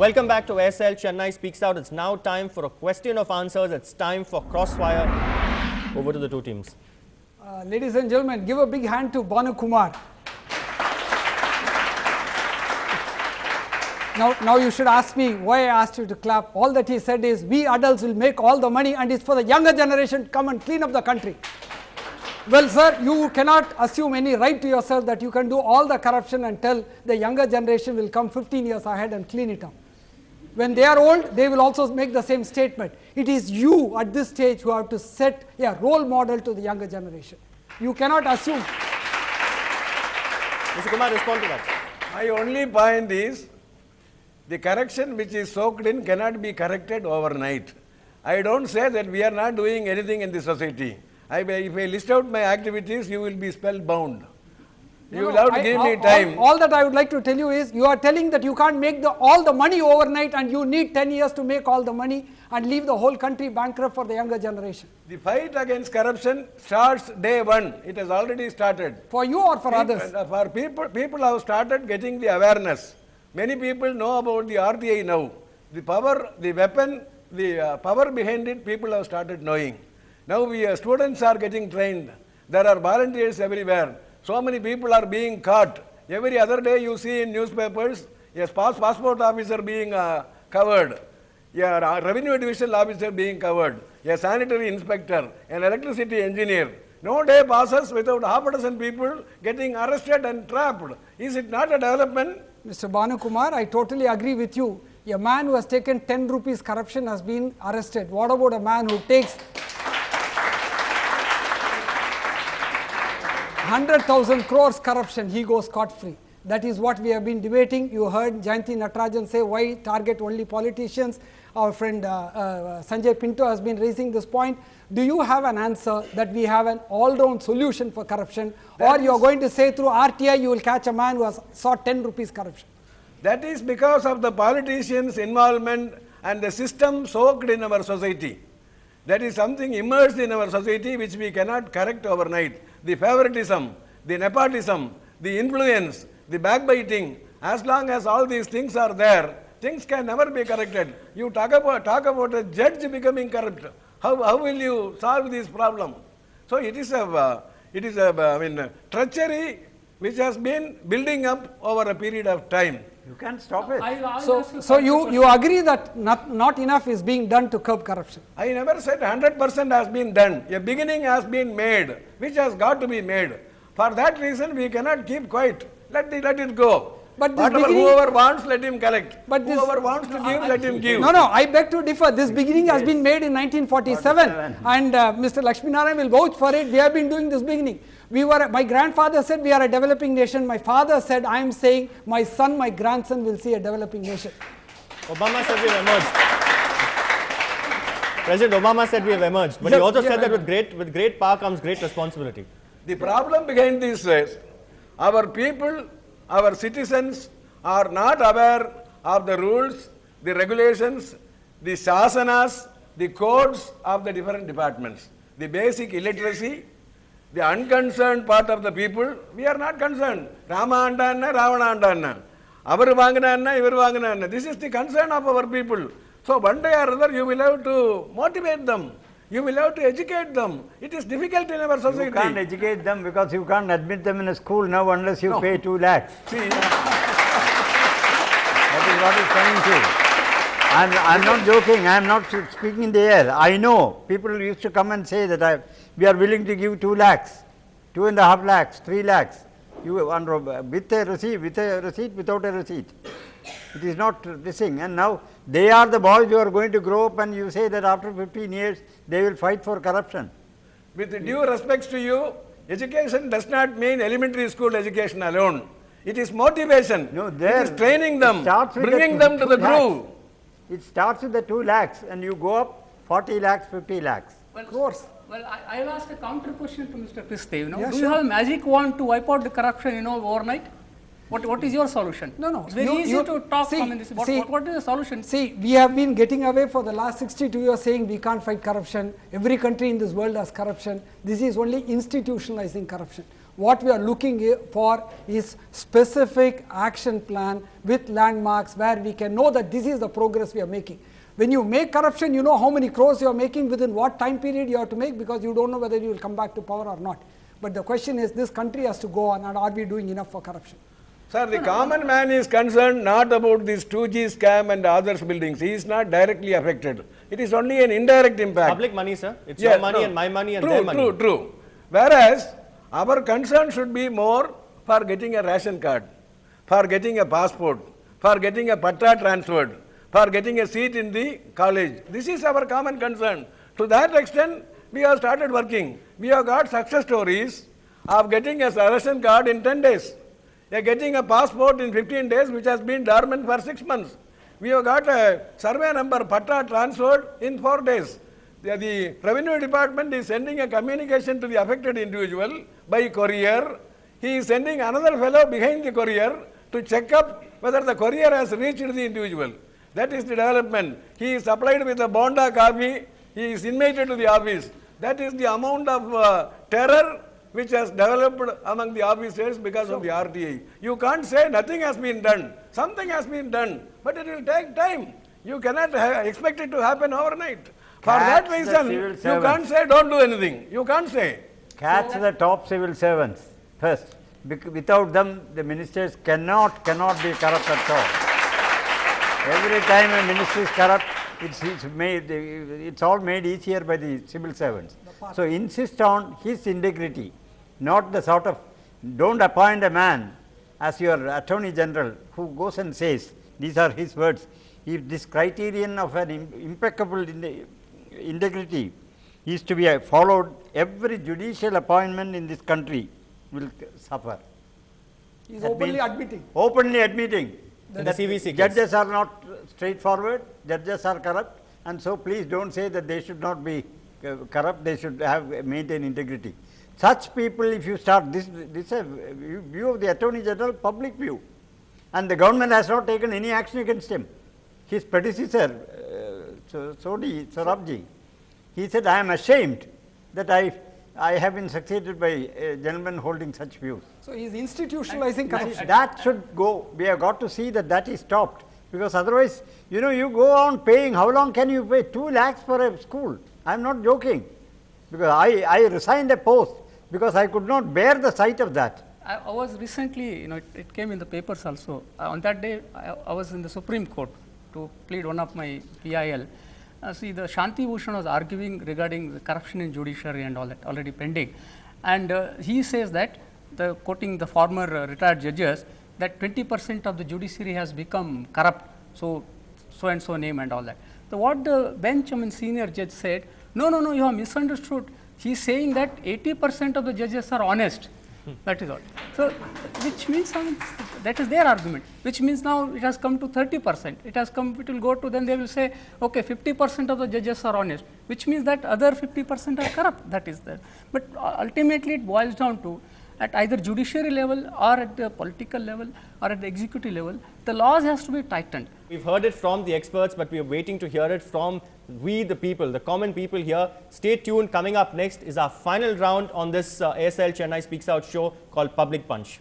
Welcome back to SL. Chennai Speaks Out. It's now time for a question of answers. It's time for Crossfire. Over to the two teams. Ladies and gentlemen, give a big hand to Banu Kumar. Now you should ask me why I asked you to clap. All that he said is, we adults will make all the money and it's for the younger generation to come and clean up the country. Well, sir, you cannot assume any right to yourself that you can do all the corruption and tell the younger generation will come 15 years ahead and clean it up. When they are old, they will also make the same statement. It is you at this stage who have to set a role model to the younger generation. You cannot assume. Mr. Kumar, respond to that. My only point is, the correction which is soaked in cannot be corrected overnight. I don't say that we are not doing anything in the society. If I list out my activities, you will be spellbound. You will have to give me time. All that I would like to tell you is, you are telling that you can't make all the money overnight and you need 10 years to make all the money and leave the whole country bankrupt for the younger generation. The fight against corruption starts day one. It has already started. For you or for others? For people have started getting the awareness. Many people know about the RTI now. The power, the weapon, the power behind it, people have started knowing. Now students are getting trained. There are volunteers everywhere. So many people are being caught. Every other day you see in newspapers, a passport officer being covered, a revenue division officer being covered, a sanitary inspector, an electricity engineer. No day passes without half a dozen people getting arrested and trapped. Is it not a development? Mr. Banu Kumar, I totally agree with you. A man who has taken 10 rupees corruption has been arrested. What about a man who takes 100,000 crores corruption? He goes scot-free. That is what we have been debating. You heard Jayanti Natarajan say, why target only politicians? Our friend Sanjay Pinto has been raising this point. Do you have an answer that we have an all-round solution for corruption, or you are going to say through RTI you will catch a man who has sought 10 rupees corruption? That is because of the politicians' involvement and the system soaked in our society. That is something immersed in our society which we cannot correct overnight. The favoritism, the nepotism, the influence, the backbiting, as long as all these things are there, things can never be corrected. You talk about a judge becoming corrupt. How will you solve this problem? So it is a treachery which has been building up over a period of time. You can't stop it. So you agree that not enough is being done to curb corruption? I never said 100% has been done. A beginning has been made, which has got to be made. For that reason, we cannot keep quiet. Let it go. But whoever wants, let him collect. But whoever wants to give, let him give. No, I beg to differ. This beginning has been made in 1947, and Mr. Lakshminarayan will vouch for it. We have been doing this beginning. My grandfather said we are a developing nation. My father said, I am saying my son, my grandson will see a developing nation. Obama said we have emerged. President Obama said we have emerged, but he also said that with great power comes great responsibility. The problem behind this is, our people, our citizens are not aware of the rules, the regulations, the shasanas, the codes of the different departments. The basic illiteracy, the unconcerned part of the people, we are not concerned. Rama andanna, Ravana andanna. Avaru vaangananna, ivaru vaangananna. This is the concern of our people. So one day or other you will have to motivate them. You will have to educate them. It is difficult in our society. You can't educate them because you can't admit them in a school now unless you pay 2 lakhs. See, that is what is coming to. I'm not joking. I am not speaking in the air. I know people used to come and say that we are willing to give 2 lakhs, 2.5 lakhs, 3 lakhs. With a receipt, without a receipt. It is not this thing. And now they are the boys who are going to grow up, and you say that after 15 years they will fight for corruption. With due respects to you, education does not mean elementary school education alone. It is motivation. No, it is training them, bringing them to the groove. It starts with the 2 lakhs and you go up 40 lakhs, 50 lakhs. Of course. Well, I'll ask a counter question to Mr. Christie. Yeah, do you have a magic wand to wipe out the corruption, overnight? What is your solution? No. It's very easy to talk. What is the solution? See, we have been getting away for the last 62 years saying we can't fight corruption. Every country in this world has corruption. This is only institutionalizing corruption. What we are looking for is specific action plan with landmarks where we can know that this is the progress we are making. When you make corruption, you know how many crores you are making, within what time period you have to make, because you don't know whether you will come back to power or not. But the question is, this country has to go on, and are we doing enough for corruption? Sir, the common man is concerned not about this 2G scam and others buildings. He is not directly affected. It is only an indirect impact. Public money, sir. It's your money and my money and their money. True. Whereas, our concern should be more for getting a ration card, for getting a passport, for getting a patta transferred, for getting a seat in the college. This is our common concern. To that extent, we have started working. We have got success stories of getting a ration card in 10 days. Getting a passport in 15 days, which has been dormant for 6 months. We have got a survey number patta transferred in 4 days. The revenue department is sending a communication to the affected individual by courier. He is sending another fellow behind the courier to check up whether the courier has reached the individual. That is the development. He is supplied with a bonda copy. He is invited to the office. That is the amount of terror which has developed among the officers because of the RTI. You can't say nothing has been done. Something has been done, but it will take time. You cannot expect it to happen overnight. For that reason, you can't say don't do anything. You can't say. Catch the top civil servants first. Without them, the ministers cannot be corrupt at all. Every time a minister is corrupt, it's all made easier by the civil servants. So insist on his integrity, not the sort of, don't appoint a man as your attorney general who goes and says, these are his words, if this criterion of an impeccable integrity is to be followed, every judicial appointment in this country will suffer. He is openly admitting. Openly admitting. In the CVC case. Judges are not straightforward, judges are corrupt, and so please don't say that they should not be corrupt, they should maintain integrity. Such people, if you start, this is a view of the Attorney General, public view, and the government has not taken any action against him. His predecessor, Sorabji, he said, I am ashamed that I have been succeeded by a gentleman holding such views. So he is institutionalizing corruption. That should go. We have got to see that is stopped, because otherwise, you go on paying. How long can you pay? 2 lakhs for a school. I am not joking, because I resigned a post because I could not bear the sight of that. I was recently, it came in the papers also. On that day, I was in the Supreme Court to plead one of my PIL. See, the Shanti Bhushan was arguing regarding the corruption in judiciary and all that, already pending. And he says that, quoting the former retired judges, that 20% of the judiciary has become corrupt, so and so name and all that. So what the bench, senior judge said, no, you have misunderstood. He is saying that 80% of the judges are honest. That is all. So, which means, that is their argument, which means now it has come to 30%. It will go to, then they will say, okay, 50% of the judges are honest, which means that other 50% are corrupt. That is there. But ultimately, it boils down to, at either judiciary level or at the political level or at the executive level, the laws has to be tightened. We've heard it from the experts, but we are waiting to hear it from we the people, the common people here. Stay tuned. Coming up next is our final round on this ASL Chennai Speaks Out show called Public Punch.